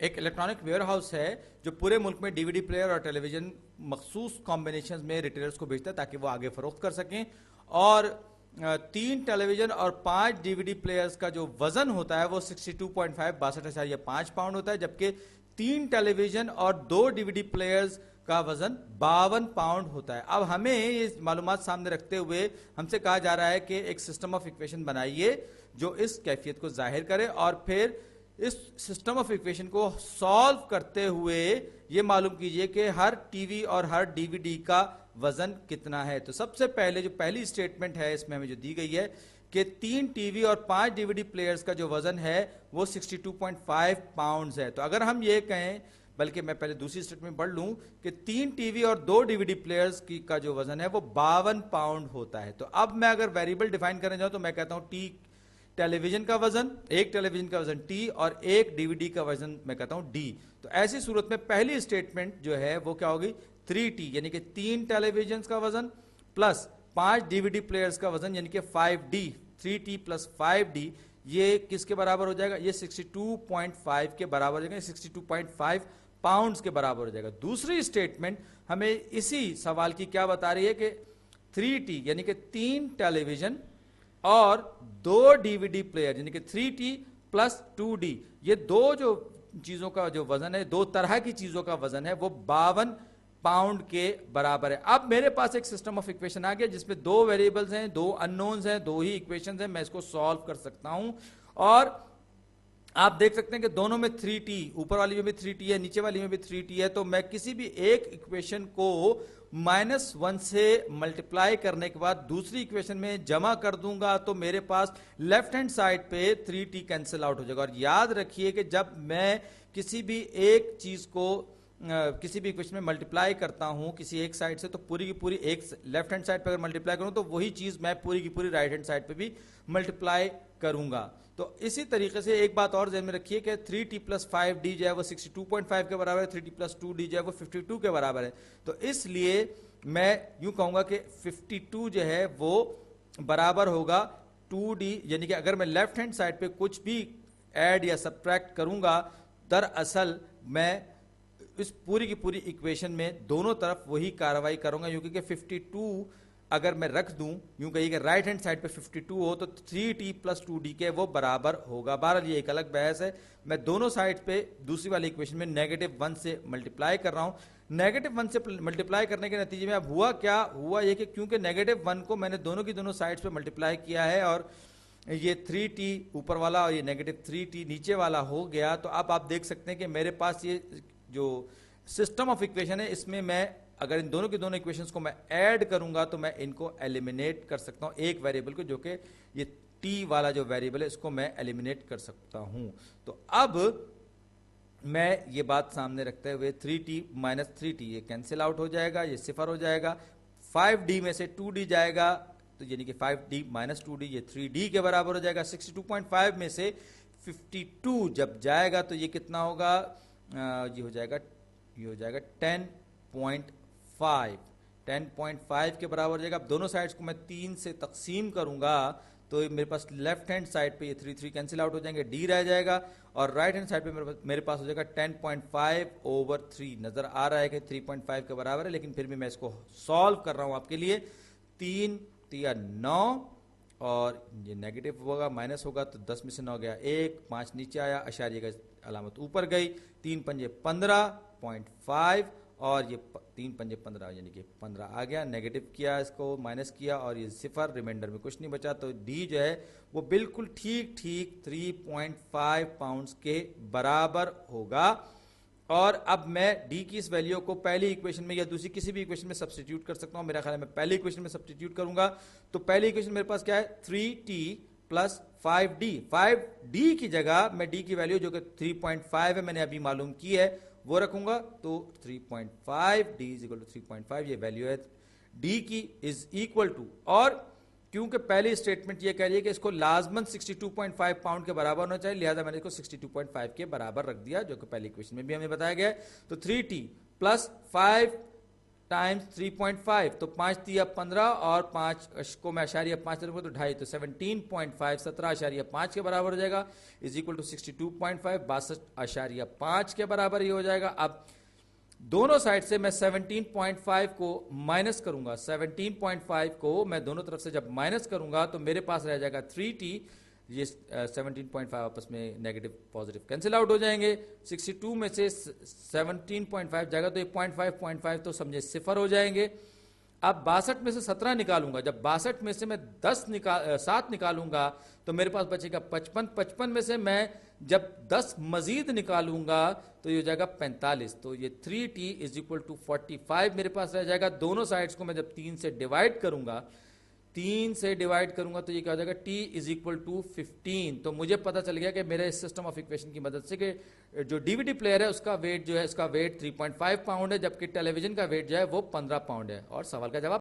एक electronic ware house है जो पूरे मुल्क में डीवीडी प्लेयर और टेलीविजन मखसूस कॉम्बिनेशन में रिटेलर्स को बेचता है ताकि वो आगे फरोख्त कर सकें। और 3 टेलीविजन और 5 डीवीडी प्लेयर्स का जो वजन होता है वो 62.5 62,5 पाउंड होता है, जबकि 3 टेलीविजन और 2 डीवीडी प्लेयर्स का वजन 52 पाउंड होता है। अब हमें ये मालूमात सामने रखते हुए हमसे कहा जा रहा है कि एक सिस्टम ऑफ इक्वेशन बनाइए जो इस कैफियत को जाहिर करे, और फिर इस सिस्टम ऑफ इक्वेशन को सॉल्व करते हुए ये मालूम कीजिए कि हर टीवी और हर डीवीडी का वजन कितना है। तो सबसे पहले जो पहली स्टेटमेंट है इसमें हमें जो दी गई है कि 3 टीवी और 5 डीवीडी प्लेयर्स का जो वजन है वो 62.5 पाउंड्स है। तो अगर हम ये कहें, बल्कि मैं पहले दूसरी स्टेटमेंट पढ़ लूं कि 3 टीवी और 2 डीवीडी प्लेयर्स की का जो वजन है वो 52 पाउंड होता है। तो अब मैं अगर वेरिएबल डिफाइन करने जाऊं तो मैं कहता हूं टी टेलीविजन का वजन, एक टेलीविजन का वजन टी और एक डीवीडी का वजन मैं कहता हूं डी। तो ऐसी सूरत में पहली स्टेटमेंट जो है वो क्या होगी, 3T यानी कि 3 टेलीविजन का वजन प्लस 5 डीवीडी प्लेयर्स का वजन यानी कि 5D, 3T प्लस 5D, ये किसके बराबर हो जाएगा, ये 62.5 के बराबर हो जाएगा, 62.5 पाउंड्स के बराबर हो जाएगा। दूसरी स्टेटमेंट हमें इसी सवाल की क्या बता रही है कि 3T यानी कि 3 टेलीविजन और 2 डीवीडी प्लेयर यानी कि 3T प्लस 2D, ये दो जो चीजों का जो वजन है, दो तरह की चीजों का वजन है, वो 52 पाउंड के बराबर है। अब मेरे पास एक सिस्टम ऑफ इक्वेशन आ गया जिसमें 2 वेरिएबल्स हैं, 2 अननोन्स हैं, 2 ही इक्वेशंस हैं, मैं इसको सॉल्व कर सकता हूं। और आप देख सकते हैं कि दोनों में 3T, ऊपर वाली में भी 3T है, नीचे वाली में भी 3T है। तो मैं किसी भी एक इक्वेशन को -1 से मल्टीप्लाई करने के बाद दूसरी इक्वेशन में जमा कर दूंगा तो मेरे पास लेफ्ट हैंड साइड पे 3T कैंसिल आउट हो जाएगा। और याद रखिए कि जब मैं किसी भी एक चीज को किसी भी इक्वेशन में मल्टीप्लाई करता हूं किसी एक साइड से, तो पूरी की पूरी एक लेफ्ट हैंड साइड पे अगर मल्टीप्लाई करूं तो वही चीज मैं पूरी की पूरी राइट हैंड साइड पे भी मल्टीप्लाई करूंगा। तो इसी तरीके से एक बात और ध्यान में रखिए कि 3T प्लस 5D जो है वो 62.5 के बराबर है, 3T प्लस 2D जो है वो 52 के बराबर है। तो इसलिए मैं यूं कहूंगा कि 52 जो है वो बराबर होगा 2D, यानी कि अगर मैं लेफ्ट हैंड साइड पे कुछ भी ऐड या सब्ट्रैक्ट करूंगा, दरअसल मैं इस पूरी की पूरी इक्वेशन में दोनों तरफ वही कार्रवाई करूंगा, क्योंकि 52 अगर मैं रख दूं, यूं कहिए कि राइट हैंड साइड पे 52 हो तो 3T प्लस 2D के वो बराबर होगा। बहरहाल ये एक अलग बहस है। मैं दोनों साइड पे दूसरी वाली इक्वेशन में -1 से मल्टीप्लाई कर रहा हूं। -1 से मल्टीप्लाई करने के नतीजे में अब हुआ क्या, हुआ ये कि क्योंकि -1 को मैंने दोनों की दोनों साइड्स पे मल्टीप्लाई किया है और ये 3T ऊपर वाला और ये -3T नीचे वाला हो गया, तो अब आप देख सकते हैं कि मेरे पास ये जो सिस्टम ऑफ इक्वेशन है इसमें मैं अगर इन दोनों की दोनों इक्वेशंस को मैं ऐड करूंगा तो मैं इनको एलिमिनेट कर सकता हूं, एक वेरिएबल को, जो कि ये t वाला जो वेरिएबल है इसको मैं एलिमिनेट कर सकता हूं। तो अब मैं ये बात सामने रखते हुए 3T माइनस 3T ये कैंसिल आउट हो जाएगा, ये सिफर हो जाएगा, 5D में से 2D जाएगा तो यानी कि 5D माइनस 2D ये 3D के बराबर हो जाएगा। 62.5 में से 52 जब जाएगा तो ये कितना होगा, ये हो जाएगा 10.5 के बराबर हो जाएगा। अब दोनों साइड्स को मैं 3 से तकसीम करूंगा तो मेरे पास लेफ्ट हैंड साइड पे ये 3 कैंसिल आउट हो जाएंगे, डी रह जाएगा, और राइट हैंड साइड पे मेरे पास हो जाएगा 10.5/3। नजर आ रहा है कि 3.5 के बराबर है, लेकिन फिर भी मैं इसको सॉल्व कर रहा हूं आपके लिए। 3 3 9 और ये नेगेटिव होगा, माइनस होगा तो 10 में से 9 गया 1, 5 नीचे आया, अशारिये का अलामत ऊपर गई, 3 पंजे 15.5 और ये 3 पंजे 15 यानी कि 15 आ गया, नेगेटिव किया, इसको माइनस किया और ये सिफर, रिमाइंडर में कुछ नहीं बचा। तो डी जो है वो बिल्कुल ठीक 3.5 पाउंड्स के बराबर होगा। और अब मैं डी की इस वैल्यू को पहली इक्वेशन में या दूसरी किसी भी इक्वेशन में सब्स्टिट्यूट कर सकता हूं। मेरा ख्याल है मैं पहली इक्वेशन में सब्स्टिट्यूट करूंगा तो पहली इक्वेशन मेरे पास क्या है, 3T प्लस 5D। 5D की जगह मैं डी की वैल्यू जो कि 3.5 है मैंने अभी मालूम की है वो रखूंगा, तो 3.5 D इज इक्वल टू 3.5 ये वैल्यू है डी की, इज इक्वल टू, और क्योंकि पहली स्टेटमेंट ये कह रही है कि इसको लाजमन 62.5 पाउंड के बराबर होना चाहिए, लिहाजा मैंने इसको 62.5 के बराबर रख दिया, जो कि पहली इक्वेशन में भी हमें बताया गया है। तो 3T प्लस 5 टाइम्स 3.5, तो 5 दिया 15 और 5 को मैं अशारिया 5 करूंगा तो 2.5, तो 17.5 17.5 के बराबर हो जाएगा, इज इक्वल टू 62.5 62.5 के बराबर ही हो जाएगा। अब दोनों साइड से मैं 17.5 को माइनस करूंगा, 17.5 को मैं दोनों तरफ से जब माइनस करूंगा तो मेरे पास रह जाएगा 3t, ये 17.5 आपस में नेगेटिव पॉजिटिव कैंसिल आउट हो जाएंगे। 62 में से 17.5 जाएगा तो ये 0.5 तो समझे सिफर हो जाएंगे। अब 62 में से 17 निकालूंगा, जब 62 में से मैं 7 निकालूंगा तो मेरे पास बचेगा 55, 55 में से मैं जब 10 मजीद निकालूंगा तो ये हो जाएगा 45, तो ये 3t इज इक्वल टू 45 मेरे पास रह जाएगा। दोनों साइड्स को मैं जब 3 से डिवाइड करूंगा, 3 से डिवाइड करूंगा तो ये क्या हो जाएगा, t इज इक्वल टू 15। तो मुझे पता चल गया कि मेरे सिस्टम ऑफ इक्वेशन की मदद से कि जो डीवीडी प्लेयर है उसका वेट जो है, इसका वेट 3.5 पाउंड है, जबकि टेलीविजन का वेट जो है वो 15 पाउंड है। और सवाल का जवाब